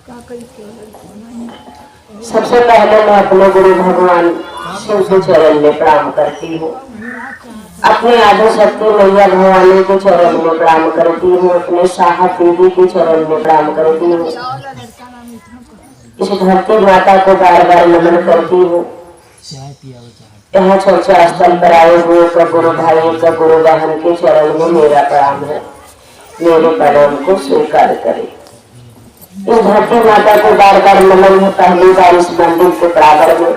सबसे पहले मैं अपने गुरु भगवान शिव के चरण में प्रणाम करती हूँ। अपने आदि शक्ति मैया भवानी के चरण में प्रणाम करती हूँ। अपने साहब दीदी के चरण में प्रणाम करती हूँ। इस धरती माता को बार बार नमन करती हूँ। यहाँ चर्चा स्थल पर आए हुए का गुरु भाई का गुरु बहन के चरण में मेरा प्रणाम है। मेरे प्रणाम को स्वीकार करें। इस धरती माता को बार बार नमन है। पहली बार इस मंदिर के बराबर में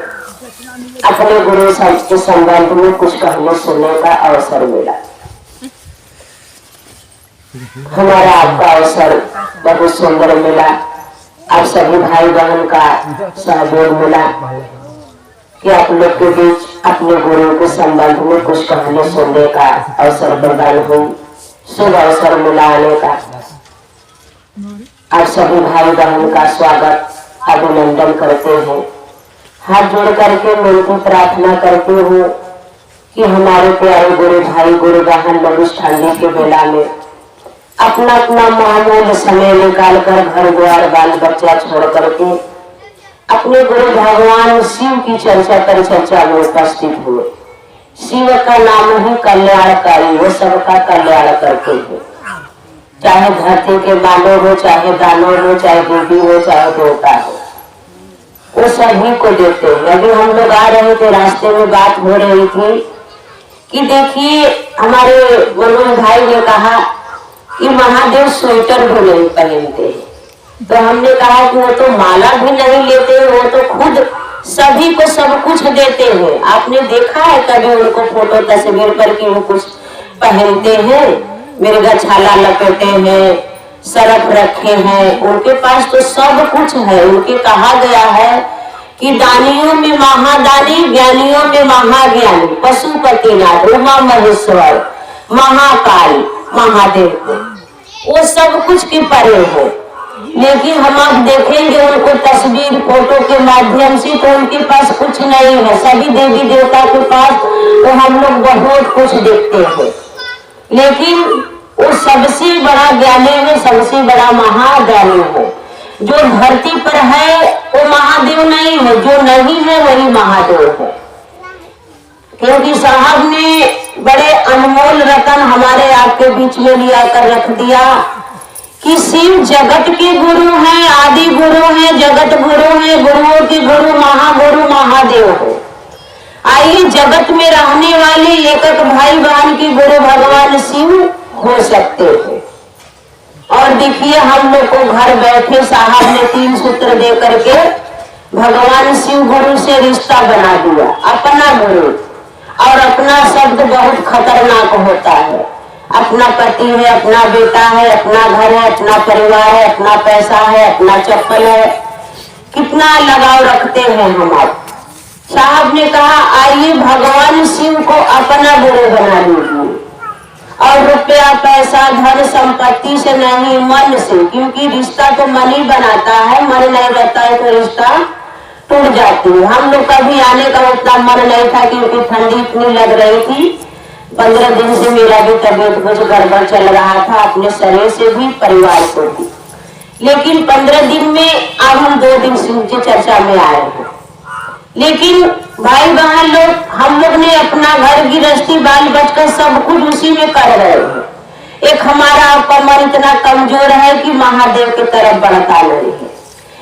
अपने गुरु साहब के संबंध में कुछ कहने सुनने का अवसर मिला। हमारा आपका अवसर बहुत सुंदर मिला। आप सभी भाई बहन का सहयोग मिला कि आप लोग के बीच अपने गुरु के संबंध में कुछ कहने सुनने का अवसर प्रदान हुई। शुभ अवसर मिला आने का। आप सभी भाई बहन का स्वागत अभिनंदन करते हैं। हाथ जोड़ करके मिलकर प्रार्थना करते हूँ कि हमारे प्यारे गुरु भाई गुरु बहन लोग इस ठंडी के बेला में अपना अपना मामूल समय निकाल कर घर द्वार बाल बच्चा छोड़ करके अपने गुरु भगवान शिव की चर्चा पर चर्चा में उपस्थित हुए। शिव का नाम ही कल्याणकारी, वो सबका कल्याण करते हैं। चाहे धरती के बालों हो, चाहे दानों हो, चाहे देवी हो, चाहे देवता हो, वो सभी को देते हैं। अभी हम लोग आ रहे थे, रास्ते में बात हो रही थी कि देखिए हमारे मनोज भाई ने कहा कि महादेव स्वेटर भी नहीं पहनते हैं। तो हमने कहा कि वो तो माला भी नहीं लेते, वो तो खुद सभी को सब कुछ देते हैं। आपने देखा है कभी उनको फोटो तस्वीर पर कि वो कुछ पहनते हैं? मिर्गा छाला लपेटे हैं, सरफ रखे हैं, उनके पास तो सब कुछ है। उनके कहा गया है कि दानियों में महादानी, ज्ञानियों में महाज्ञानी, पशुपतिनाथ, उमा महेश्वर, महाकाल, महादेव, वो सब कुछ के परे हो। लेकिन हम आप देखेंगे उनको तस्वीर फोटो के माध्यम से तो उनके पास कुछ नहीं है। सभी देवी देवता के पास तो हम लोग बहुत कुछ देखते हैं, लेकिन वो सबसे बड़ा ज्ञानी है, सबसे बड़ा महाज्ञानी है। जो धरती पर है वो महादेव नहीं है, जो नहीं है वही महादेव है। क्योंकि साहब ने बड़े अनमोल रतन हमारे आपके बीच में लिया कर रख दिया कि शिव जगत के गुरु हैं, आदि गुरु हैं, जगत गुरु हैं, गुरुओं के गुरु महागुरु महादेव है। आइए जगत में रहने वाले एक एक भाई बहन के गुरु भगवान शिव हो सकते हैं। और देखिए हम लोग को घर बैठे साहब ने 3 सूत्र दे करके भगवान शिव गुरु से रिश्ता बना दिया। अपना गुरु और अपना शब्द बहुत खतरनाक होता है। अपना पति है, अपना बेटा है, अपना घर है, अपना परिवार है, अपना पैसा है, अपना चप्पल है, कितना लगाव रखते हैं हम। आप साहब ने कहा आइए भगवान शिव को अपना गुरु बना लीजिए। और रुपया पैसा धन संपत्ति से नहीं, मन से, क्योंकि रिश्ता तो मन ही बनाता है। मन नहीं रहता है तो रिश्ता टूट जाती है। हम लोग कभी आने का उतना मन नहीं था क्योंकि ठंडी इतनी लग रही थी। 15 दिन से मेरा भी तबीयत कुछ गड़बड़ चल रहा था, अपने शरीर से भी परिवार को भी। लेकिन 15 दिन में अब हम 2 दिन शिव की चर्चा में आए हैं। लेकिन भाई बहन लोग, हम लोग ने अपना घर गृहस्थी बाल बचकर सब कुछ उसी में कर रहे हैं। एक हमारा आपका मन इतना कमजोर है कि महादेव की तरफ बढ़ता नहीं है।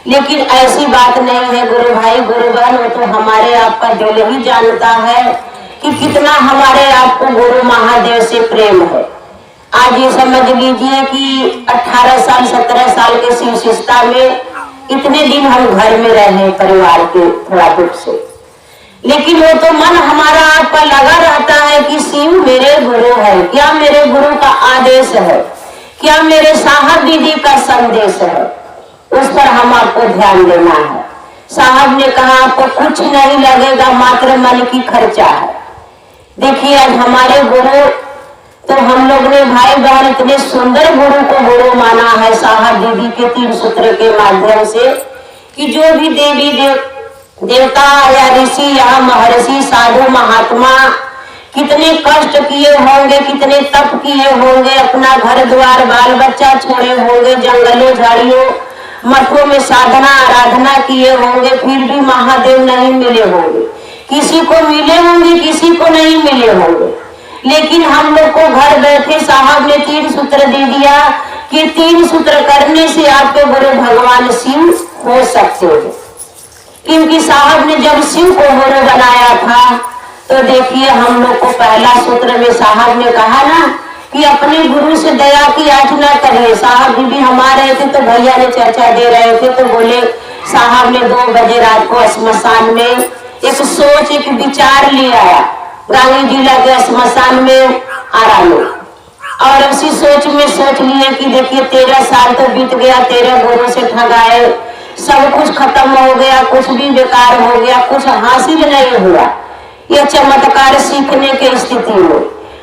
लेकिन ऐसी बात नहीं है गुरु भाई गुरु बहन, वो तो हमारे आपका दिल ही जानता है कि कितना हमारे आपको गुरु महादेव से प्रेम है। आज ये समझ लीजिए कि 18 साल 17 साल के शिव शिष्टा में इतने दिन हम घर में रहे परिवार के थोड़ा दुख से। लेकिन वो तो मन हमारा आपका लगा रहता है कि शिव मेरे गुरु है, क्या मेरे गुरु का आदेश है, क्या मेरे साहब दीदी का संदेश है, उस पर हम आपको ध्यान देना है। साहब ने कहा आपको कुछ नहीं लगेगा, मात्र मन की खर्चा है। देखिए आज हमारे गुरु तो हम लोग ने भाई बहन इतने सुंदर गुरु को गुरु माना है साहब दीदी के 3 सूत्र के माध्यम से कि जो भी देवी देवता या ऋषि या महर्षि साधु महात्मा कितने कष्ट किए होंगे, कितने तप किए होंगे, अपना घर द्वार बाल बच्चा छोड़े होंगे, जंगलों झाड़ियों मठों में साधना आराधना किए होंगे, फिर भी महादेव नहीं मिले होंगे। किसी को मिले होंगे, किसी को नहीं मिले होंगे। लेकिन हम लोग को घर बैठे साहब ने 3 सूत्र दे दिया कि 3 सूत्र करने से आपके गुरु भगवान शिव हो सकते हैं। क्योंकि साहब ने जब शिव को गुरु बनाया था तो देखिए हम लोग को पहला सूत्र में साहब ने कहा ना कि अपने गुरु से दया की याचना करिए। साहब भी हम आ रहे थे तो भैया ने चर्चा दे रहे थे तो बोले साहब ने 2 बजे रात को स्मशान में एक सोच एक विचार ले आया। गांधी जिला के स्मशान में आरा लो और उसी सोच में सोच लिए कि देखिए 13 साल तो बीत गया, 13 गुरु से ठगाए, सब कुछ खत्म हो गया, कुछ भी बेकार हो गया, कुछ हासिल नहीं हुआ। यह चमत्कार सीखने की स्थिति में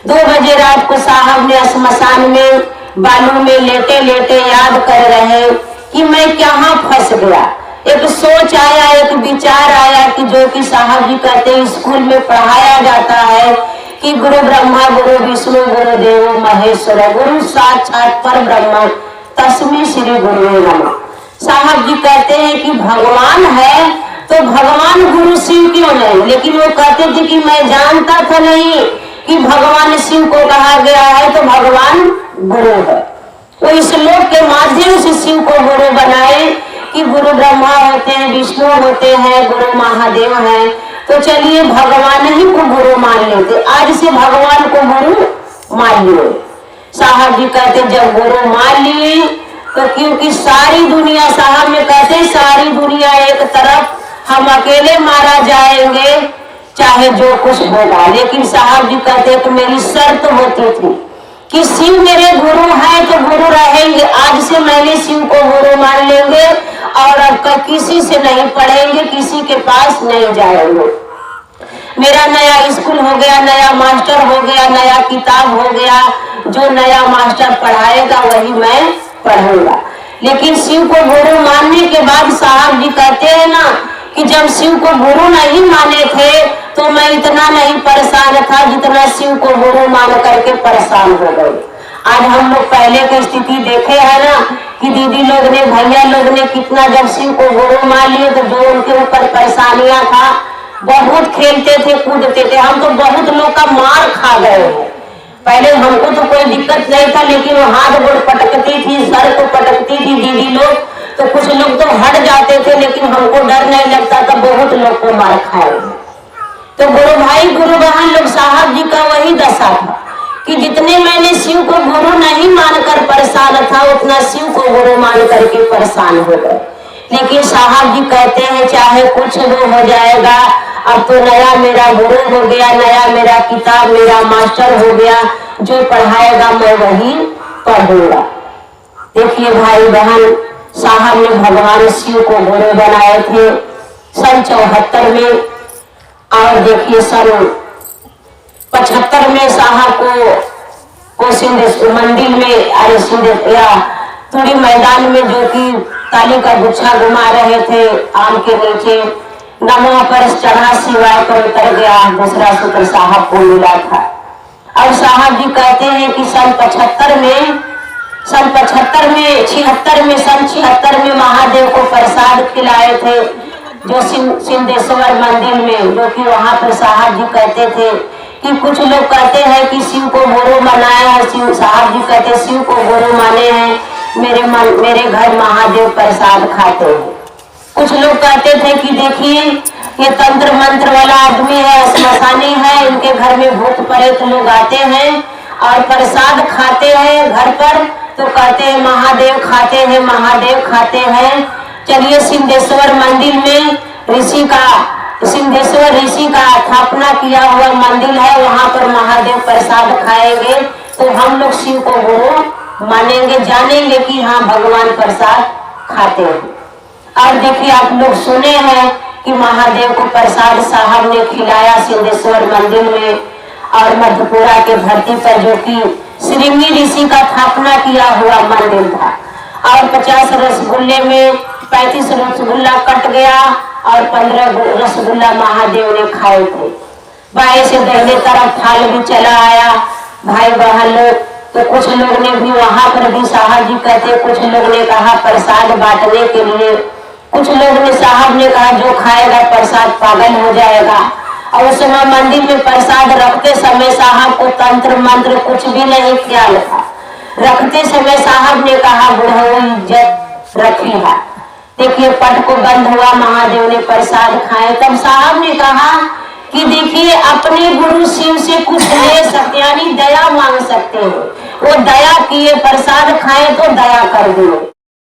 2 बजे रात को साहब ने स्मशान में बालू में लेटे लेटे याद कर रहे कि मैं कहाँ फंस गया। एक सोच आया, एक विचार आया कि जो कि साहब जी कहते हैं स्कूल में पढ़ाया जाता है कि गुरु ब्रह्मा गुरु विष्णु गुरु देव महेश्वर गुरु साक्षात पर ब्रह्म तस्मै श्री गुरुवे नमः। साहब जी कहते हैं कि भगवान है तो भगवान गुरु शिव क्यों नहीं। लेकिन वो कहते थे कि मैं जानता था नहीं कि भगवान शिव को कहा गया है तो भगवान गुरु है। वो इस श्लोक के माध्यम से शिव को गुरु बनाए कि गुरु ब्रह्मा होते हैं, विष्णु होते हैं, गुरु महादेव हैं। तो चलिए भगवान ही को गुरु मान लेते, आज से भगवान को गुरु मान लिए। साहब जी कहते जब गुरु मान लिए तो क्योंकि सारी दुनिया, साहब में कहते सारी दुनिया एक तरफ, हम अकेले मारा जाएंगे चाहे जो कुछ होगा। लेकिन साहब जी कहते कि मेरी शर्त होती थी कि शिव मेरे गुरु है तो गुरु रहेंगे। आज से मैंने शिव को गुरु मान लेंगे और अब किसी से नहीं पढ़ेंगे, किसी के पास नहीं जाएंगे। मेरा नया स्कूल हो गया, नया मास्टर हो गया, नया किताब हो गया, जो नया मास्टर पढ़ाएगा वही मैं पढ़ूंगा। लेकिन शिव को गुरु मानने के बाद साहब जी कहते हैं ना कि जब शिव को गुरु नहीं माने थे तो मैं इतना नहीं परेशान था जितना शिव को गुरु मान करके परेशान हो गए। आज हम लोग पहले की स्थिति देखे है ना कि दीदी लोग ने, भैया लोग ने कितना जब शिव को गुरु मान लिए तो जो उनके ऊपर परेशानियां था, बहुत खेलते थे कूदते थे। हम तो बहुत लोग का मार खा गए हैं। पहले हमको तो कोई दिक्कत नहीं था लेकिन वो हाथ गोड़ पटकती थी, सर को पटकती थी दीदी लोग, तो कुछ लोग तो हट जाते थे लेकिन हमको डर नहीं लगता था, बहुत लोग को मार खाए। तो गुरु भाई गुरु बहन लोग, साहब जी का वही दशा था कि जितने मैंने शिव को गुरु नहीं मानकर परेशान था उतना शिव को गुरु मान करके परेशान हो गए। लेकिन साहब जी कहते हैं चाहे कुछ भी हो जाएगा, अब तो नया मेरा गुरु हो गया, नया मेरा किताब, मेरा मास्टर हो गया, जो पढ़ाएगा मैं वही पढ़ूंगा। देखिए भाई बहन, साहब ने भगवान शिव को गुरु बनाए थे सन 74 में, और देखिए सन 75 में साहब को सिंधेश्वर मंदिर में, अरे सिंधेश्वर थोड़ी मैदान में जो कि ताली का गुच्छा घुमा रहे थे आम के नीचे, नमो पर चढ़ा शिवाय पर उतर गया, दूसरा सूत्र साहब को मिला था। और साहब जी कहते हैं कि सन 76 में सन 76 में महादेव को प्रसाद खिलाए थे जो सिंधेश्वर मंदिर में, जो कि वहां पर साहब जी कहते थे कि कुछ लोग कहते हैं कि शिव को गुरु बनाया है, शिव साहब जी कहते शिव को गुरु माने हैं, मेरे घर महादेव प्रसाद खाते हैं। कुछ लोग कहते थे कि देखिए ये तंत्र मंत्र वाला आदमी है, स्मशानी है, इनके घर में भूत प्रेत लोग आते हैं और प्रसाद खाते हैं घर पर, तो कहते हैं महादेव खाते हैं, महादेव खाते हैं। चलिए सिंधेश्वर मंदिर में सिंधेश्वर ऋषि का स्थापना किया हुआ मंदिर है, वहां पर महादेव प्रसाद खाएंगे तो हम लोग शिव को गुरु मानेंगे, जानेंगे कि हाँ भगवान प्रसाद खाते हैं। और देखिए आप लोग सुने हैं कि महादेव को प्रसाद साहब ने खिलाया सिंधेश्वर मंदिर में, और मधुपुरा के धरती पर जो कि श्रृंगी ऋषि का स्थापना किया हुआ मंदिर था। और 50 रसगुल्ले में 35 रसगुल्ला कट गया और 15 रसगुल्ला महादेव ने खाए थे। बाएं से दाहिने तरफ थाल भी चला आया। भाई बहन लोग, तो कुछ लोग ने भी वहां पर भी साहब जी कहते, कुछ लोग ने कहा प्रसाद बांटने के लिए, कुछ लोग ने साहब ने कहा जो खाएगा प्रसाद पागल हो जाएगा। और उस समय मंदिर में प्रसाद रखते समय साहब को तंत्र मंत्र कुछ भी नहीं ख्याल था। रखते समय साहब ने कहा बुढ़ऊ इज्जत रखी है। देखिए पट को बंद हुआ, महादेव ने प्रसाद खाए। तब साहब ने कहा कि देखिए अपने गुरु शिव से कुछ ले सकते, यानी दया मांग सकते हो। वो दया किए, प्रसाद खाए तो दया कर दिए।